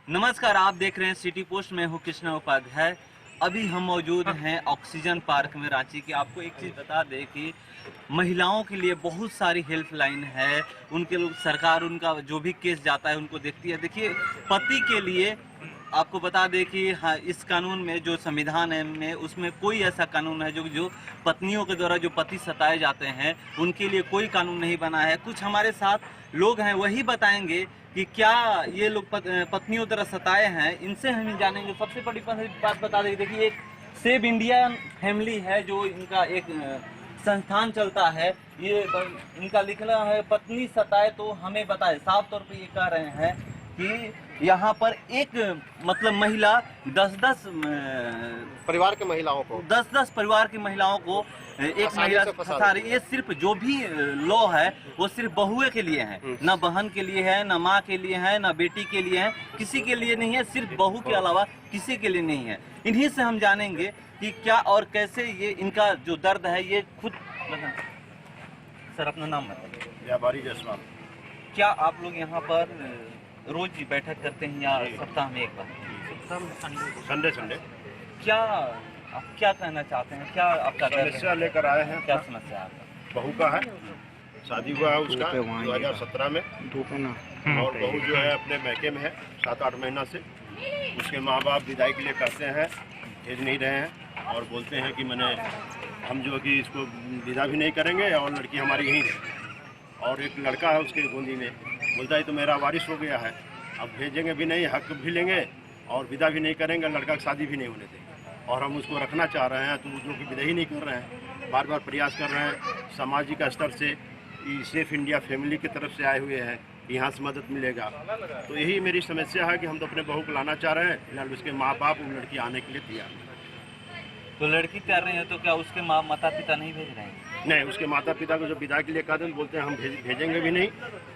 नमस्कार, आप देख रहे हैं सिटी पोस्ट में हूँ कृष्णा उपाध्याय। अभी हम मौजूद हैं ऑक्सीजन पार्क में रांची की। आपको एक चीज़ बता दें कि महिलाओं के लिए बहुत सारी हेल्पलाइन है। उनके लोग सरकार उनका जो भी केस जाता है उनको देखती है। देखिए, पति के लिए आपको बता दें कि हाँ, इस कानून में जो संविधान है में उसमें कोई ऐसा कानून है जो पत्नियों के द्वारा जो पति सताए जाते हैं उनके लिए कोई कानून नहीं बना है। कुछ हमारे साथ लोग हैं, वही बताएंगे कि क्या ये लोग पत्नियों तरह सताए हैं। इनसे हम जानेंगे। सबसे बड़ी बात बता दें, देखिए एक सेव इंडिया फैमिली है जो इनका एक संस्थान चलता है। ये इनका लिखना है पत्नी सताए तो हमें बताए। साफ तौर पे ये कह रहे हैं कि यहाँ पर एक मतलब महिला 10-10 परिवार के महिलाओं को 10-10 परिवार की महिलाओं को एक महिला फंसा रही। ये सिर्फ जो भी लॉ है वो सिर्फ बहुए के लिए है, ना बहन के लिए है, ना माँ के लिए है, ना बेटी के लिए है, किसी के लिए नहीं है। सिर्फ बहू के अलावा किसी के लिए नहीं है। इन्हीं से हम जानेंगे कि क्या और कैसे ये इनका जो दर्द है ये खुद। सर, अपना नाम बताइए। व्यापारी जायसवाल। क्या आप लोग यहाँ पर रोज बैठक करते हैं या सप्ताह में एक बार? संडे। क्या आप क्या कहना चाहते हैं? क्या आपका समस्या लेकर आए हैं? क्या समस्या है आपका? बहू का है, शादी हुआ है उसका 2017 में, और बहू जो है अपने मैके में है 7-8 महीना से। उसके माँ बाप विदाई के लिए कहते हैं, भेज नहीं रहे हैं और बोलते हैं कि मैंने हम जो कि इसको विदा भी नहीं करेंगे और लड़की हमारी यहीं रहेगी। और एक लड़का है उसके गोदी में, बोलता है तो मेरा वारिस हो गया है, अब भेजेंगे भी नहीं, हक भी लेंगे और विदा भी नहीं करेंगे, लड़का की शादी भी नहीं होने देंगे। और हम उसको रखना चाह रहे हैं तो जो कि विदा ही नहीं कर रहे हैं। बार बार प्रयास कर रहे हैं सामाजिक स्तर से, सेफ इंडिया फैमिली की तरफ से आए हुए हैं, यहाँ से मदद मिलेगा। तो यही मेरी समस्या है कि हम तो अपने बहू को लाना चाह रहे हैं, फिलहाल उसके माँ बाप वो लड़की आने के लिए तैयार नहीं। तो लड़की कर रहे हैं तो क्या उसके माता पिता नहीं भेज रहे हैं? नहीं, उसके माता पिता को जो विदा के लिए कहते हैं बोलते हैं हम भेजेंगे भी नहीं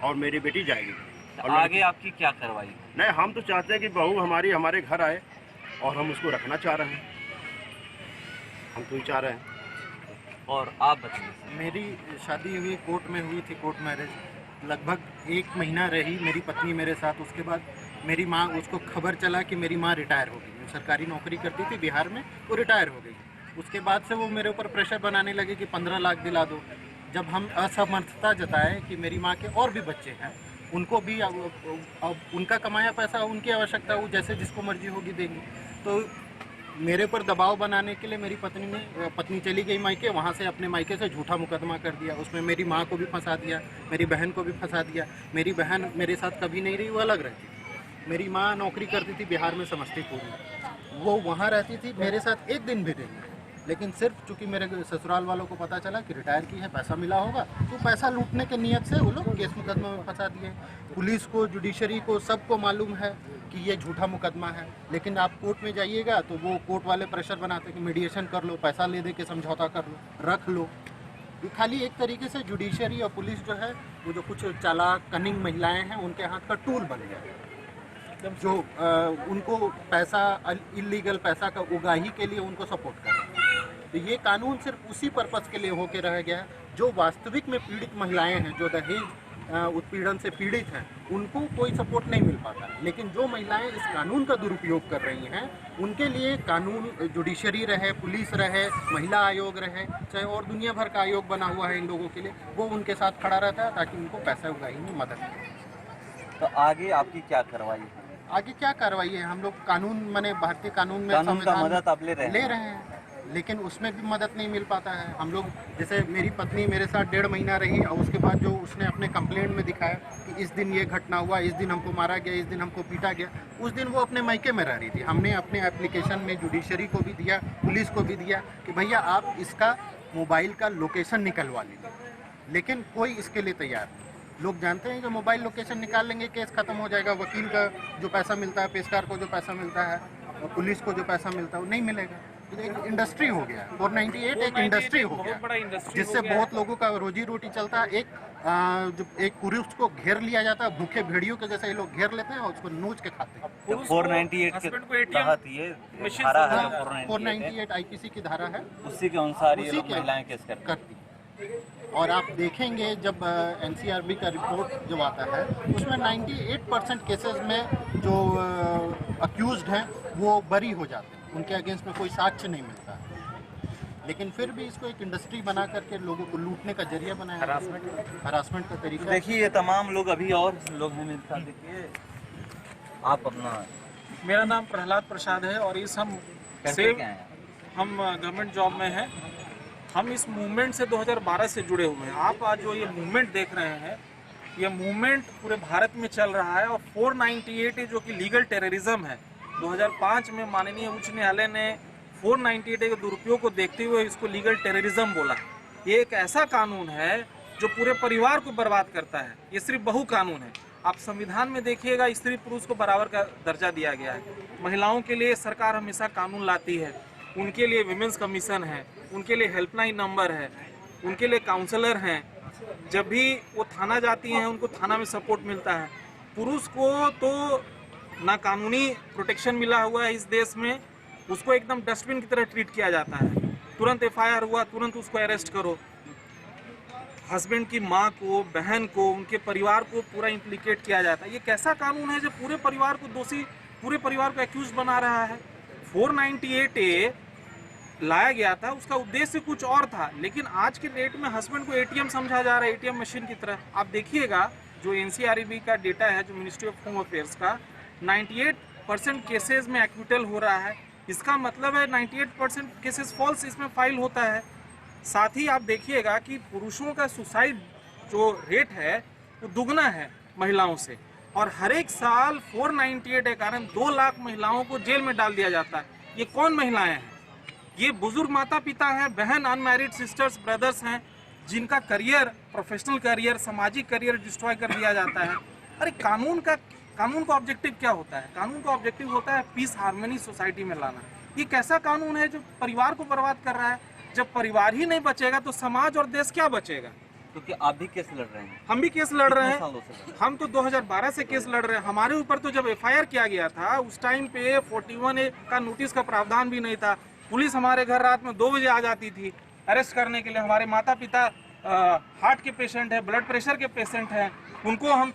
और मेरी बेटी जाएगी। तो आगे आपकी क्या कार्रवाई? नहीं, हम तो चाहते हैं कि बहू हमारी हमारे घर आए और हम उसको रखना चाह रहे हैं, हम तो ही चाह रहे हैं। और आप बताइए। मेरी शादी हुई कोर्ट में हुई थी, कोर्ट मैरिज। लगभग 1 महीना रही मेरी पत्नी मेरे साथ। उसके बाद मेरी माँ, उसको खबर चला कि मेरी माँ रिटायर हो गई। सरकारी नौकरी करती थी बिहार में, वो रिटायर हो गई। उसके बाद से वो मेरे ऊपर प्रेशर बनाने लगे कि 15 लाख दिला दो। जब हम असमर्थता जताए कि मेरी माँ के और भी बच्चे हैं, उनको भी अब उनका कमाया पैसा उनकी आवश्यकता, वो जैसे जिसको मर्जी होगी देंगे। तो मेरे पर दबाव बनाने के लिए मेरी पत्नी चली गई मायके। वहाँ से अपने मायके से झूठा मुकदमा कर दिया। उसमें मेरी माँ को भी फंसा दिया, मेरी बहन को भी फंसा दिया। मेरी बहन मेरे साथ कभी नहीं रही, वो अलग रहती थी। मेरी माँ नौकरी करती थी बिहार में समस्तीपुर में, वो वहाँ रहती थी, मेरे साथ एक दिन भी नहीं। लेकिन सिर्फ चूंकि मेरे ससुराल वालों को पता चला कि रिटायर की है, पैसा मिला होगा, तो पैसा लूटने के नियत से वो लोग केस मुकदमा में फंसा दिए। पुलिस को, जुडिशरी को, सबको मालूम है कि ये झूठा मुकदमा है। लेकिन आप कोर्ट में जाइएगा तो वो कोर्ट वाले प्रेशर बनाते कि मीडिएशन कर लो, पैसा ले दे के समझौता कर लो, रख लो। ये खाली एक तरीके से जुडिशरी और पुलिस जो है, वो जो कुछ चालाक कनिंग महिलाएँ हैं, उनके हाथ का टूल बन गया, जो उनको पैसा, इलीगल पैसा का उगाही के लिए उनको सपोर्ट कर रहे हैं। तो ये कानून सिर्फ उसी पर्पस के लिए होके रह गया है। जो वास्तविक में पीड़ित महिलाएं हैं, जो दहेज उत्पीड़न से पीड़ित हैं, उनको कोई सपोर्ट नहीं मिल पाता है। लेकिन जो महिलाएं इस कानून का दुरुपयोग कर रही हैं, उनके लिए कानून, जुडिशरी रहे, पुलिस रहे, महिला आयोग रहे, चाहे और दुनिया भर का आयोग बना हुआ है इन लोगों के लिए, वो उनके साथ खड़ा रहता है ताकि उनको पैसा उगाही में मदद मिले। तो आगे आपकी क्या कार्रवाई है? आगे क्या कार्रवाई है? हम लोग कानून, माने भारतीय कानून में कानून का मदद आप ले रहे हैं, लेकिन उसमें भी मदद नहीं मिल पाता है। हम लोग, जैसे मेरी पत्नी मेरे साथ 1.5 महीना रही और उसके बाद जो उसने अपने कंप्लेंट में दिखाया कि इस दिन ये घटना हुआ, इस दिन हमको मारा गया, इस दिन हमको पीटा गया, उस दिन वो अपने मायके में रह रही थी। हमने अपने एप्लीकेशन में जुडिशरी को भी दिया, पुलिस को भी दिया कि भैया आप इसका मोबाइल का लोकेशन निकलवा लीजिए, लेकिन कोई इसके लिए तैयार नहीं। लोग जानते हैं कि मोबाइल लोकेशन निकाल लेंगे केस खत्म हो जाएगा। वकील का जो पैसा मिलता है, पेशकार को जो पैसा मिलता है, और पुलिस को जो पैसा मिलता है, वो नहीं मिलेगा। एक इंडस्ट्री हो गया, 498 एक इंडस्ट्री हो गया, जिससे बहुत लोगों का रोजी रोटी चलता है। एक पुरुष को घेर लिया जाता है, भूखे भेड़ियों के जैसे ये लोग घेर लेते हैं और उसको नोच के खाते हैं। 498 के तहत ये धारा है, 498 आईपीसी की धारा है, उसी के अनुसार ये लोग महिलाएं केस करती हैं। और आप देखेंगे जब एनसीआरबी का रिपोर्ट जब आता है उसमें 98% केसेस में जो अक्यूज्ड हैं वो बरी हो जाते हैं, उनके अगेंस्ट में कोई साक्ष्य नहीं मिलता है। लेकिन फिर भी इसको एक इंडस्ट्री बना करके लोगों को लूटने का जरिया बनाया, हरासमेंट का तरीका। देखिए ये तमाम लोग अभी और लोग हैं मेरे साथ, देखिए आप अपना। मेरा नाम प्रहलाद प्रसाद है और इस हम हम गवर्नमेंट जॉब में हैं। हम इस मूवमेंट से 2012 से जुड़े हुए हैं। आप आज जो ये मूवमेंट देख रहे हैं, ये मूवमेंट पूरे भारत में चल रहा है और 498 जो कि लीगल टेररिज्म है, 2005 में माननीय उच्च न्यायालय ने 498 के दुरुपयोग को देखते हुए इसको लीगल टेररिज्म बोला। ये एक ऐसा कानून है जो पूरे परिवार को बर्बाद करता है। ये सिर्फ बहु कानून है। आप संविधान में देखिएगा, स्त्री पुरुष को बराबर का दर्जा दिया गया है। महिलाओं के लिए सरकार हमेशा कानून लाती है, उनके लिए विमेंस कमीशन है, उनके लिए हेल्पलाइन नंबर है, उनके लिए काउंसलर हैं। जब भी वो थाना जाती हैं उनको थाना में सपोर्ट मिलता है। पुरुष को तो ना कानूनी प्रोटेक्शन मिला हुआ है इस देश में, उसको एकदम डस्टबिन की तरह ट्रीट किया जाता है। तुरंत एफआईआर हुआ, तुरंत उसको अरेस्ट करो। हस्बैंड की माँ को, बहन को, उनके परिवार को पूरा इम्प्लीकेट किया जाता है। ये कैसा कानून है जो पूरे परिवार को दोषी, पूरे परिवार को एक्यूज बना रहा है। 498A लाया गया था, उसका उद्देश्य कुछ और था, लेकिन आज के डेट में हस्बैंड को एटीएम समझा जा रहा है, एटीएम मशीन की तरह। आप देखिएगा जो एनसीआरबी का डेटा है, जो मिनिस्ट्री ऑफ होम अफेयर्स का, 98% केसेस में एक्विटल हो रहा है। इसका मतलब है 98% केसेस फॉल्स इसमें फाइल होता है। साथ ही आप देखिएगा कि पुरुषों का सुसाइड जो रेट है वो दुगना है महिलाओं से, और हर एक साल 498 के कारण 2 लाख महिलाओं को जेल में डाल दिया जाता है। ये कौन महिलाएं हैं? ये बुजुर्ग माता पिता हैं, बहन, अनमैरिड सिस्टर्स, ब्रदर्स हैं, जिनका करियर, प्रोफेशनल करियर, सामाजिक करियर डिस्ट्रॉय कर दिया जाता है। अरे कानून का ऑब्जेक्टिव क्या होता है? कानून का ऑब्जेक्टिव होता है पीस हार्मनी सोसाइटी में लाना। ये कैसा कानून है जो परिवार को बर्बाद कर रहा है? जब परिवार ही नहीं बचेगा तो समाज और देश क्या बचेगा? क्योंकि आप भी केस लड़ रहे हैं, हम भी केस लड़ रहे हैं। सालों से? हम तो 2012 से केस लड़ रहे हैं। हमारे ऊपर तो जब एफआईआर किया गया था उस टाइम पे 41A का नोटिस का प्रावधान भी नहीं था। पुलिस हमारे घर रात में 2 बजे आ जाती थी अरेस्ट करने के लिए। हमारे माता पिता हार्ट के पेशेंट है, ब्लड प्रेशर के पेशेंट हैं, उनको हम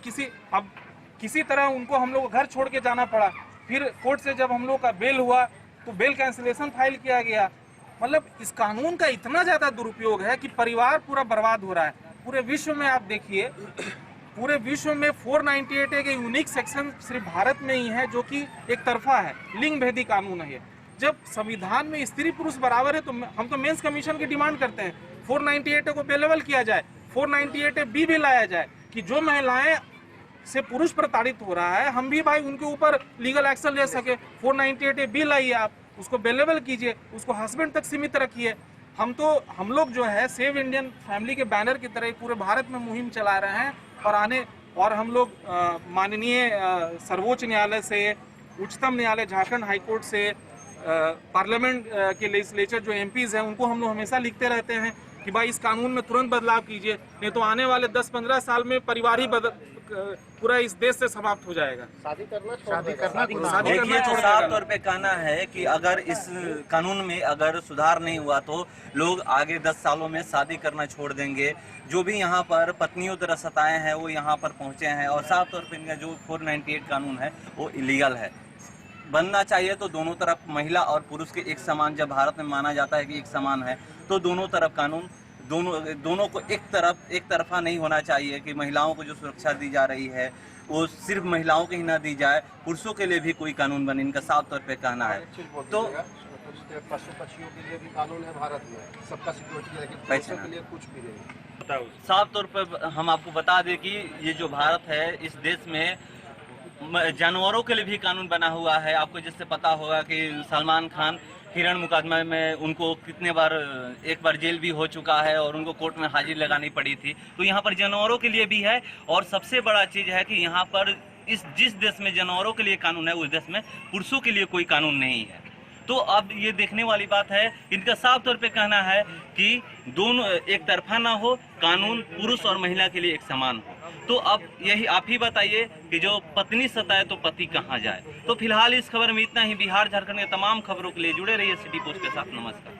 किसी तरह उनको हम लोग घर छोड़ के जाना पड़ा। फिर कोर्ट से जब हम लोग का बेल हुआ तो बेल कैंसिलेशन फाइल किया गया। मतलब इस कानून का इतना ज़्यादा दुरुपयोग है कि परिवार पूरा बर्बाद हो रहा है। पूरे विश्व में आप देखिए, पूरे विश्व में 498 एक यूनिक सेक्शन सिर्फ भारत में ही है जो कि एक तरफा है, लिंग भेदी कानून है। जब संविधान में स्त्री पुरुष बराबर है तो हम तो मेंस कमीशन की डिमांड करते हैं 498 को बेलेवल किया जाए, 498B भी लाया जाए कि जो महिलाएं से पुरुष प्रताड़ित हो रहा है हम भी भाई उनके ऊपर लीगल एक्शन ले सके। 498B लाइए, आप उसको बेलेवल कीजिए, उसको हस्बैंड तक सीमित रखिए। हम लोग जो है सेव इंडियन फैमिली के बैनर की तरह पूरे भारत में मुहिम चला रहे हैं और हम लोग माननीय सर्वोच्च न्यायालय से, उच्चतम न्यायालय, झारखंड हाईकोर्ट से, पार्लियामेंट के लेजिस्लेचर जो एमपीज हैं उनको हम लोग हमेशा लिखते रहते हैं कि भाई इस कानून में तुरंत बदलाव कीजिए, नहीं तो आने वाले 10-15 साल में परिवार ही पूरा इस देश से समाप्त हो जाएगा। शादी करना देखिए तो साफ तौर पे कहना है कि अगर इस कानून में अगर सुधार नहीं हुआ तो लोग आगे 10 सालों में शादी करना छोड़ देंगे। जो भी यहाँ पर पत्नियों तरह सताए हैं वो यहाँ पर पहुँचे हैं, और साफ तौर पे इनका जो 498 कानून है वो इलीगल है। बनना चाहिए तो दोनों तरफ महिला और पुरुष के एक समान, जब भारत में माना जाता है कि एक समान है तो दोनों तरफ कानून, दोनों को एक तरफा नहीं होना चाहिए कि महिलाओं को जो सुरक्षा दी जा रही है वो सिर्फ महिलाओं को ही ना दी जाए, पुरुषों के लिए भी कोई कानून बने, इनका साफ तौर पे कहना है। तो पशु पक्षियों के लिए भी कानून है भारत में, सबका सिक्योरिटी है, पुरुषों के लिए कुछ भी नहीं। साफ तौर पर हम आपको बता दें कि ये जो भारत है, इस देश में जानवरों के लिए भी कानून बना हुआ है। आपको जिससे पता होगा कि सलमान खान हिरण मुकदमे में उनको कितने बार, एक बार जेल भी हो चुका है और उनको कोर्ट में हाजिर लगानी पड़ी थी। तो यहाँ पर जानवरों के लिए भी है, और सबसे बड़ा चीज़ है कि यहाँ पर जिस देश में जानवरों के लिए कानून है उस देश में पुरुषों के लिए कोई कानून नहीं है। तो अब ये देखने वाली बात है, इनका साफ तौर पे कहना है कि दोनों एक तरफा ना हो, कानून पुरुष और महिला के लिए एक समान हो। तो अब यही आप ही बताइए कि जो पत्नी सताए तो पति कहाँ जाए। तो फिलहाल इस खबर में इतना ही। बिहार झारखंड के तमाम खबरों के लिए जुड़े रहिए सिटी पोस्ट के साथ। नमस्कार।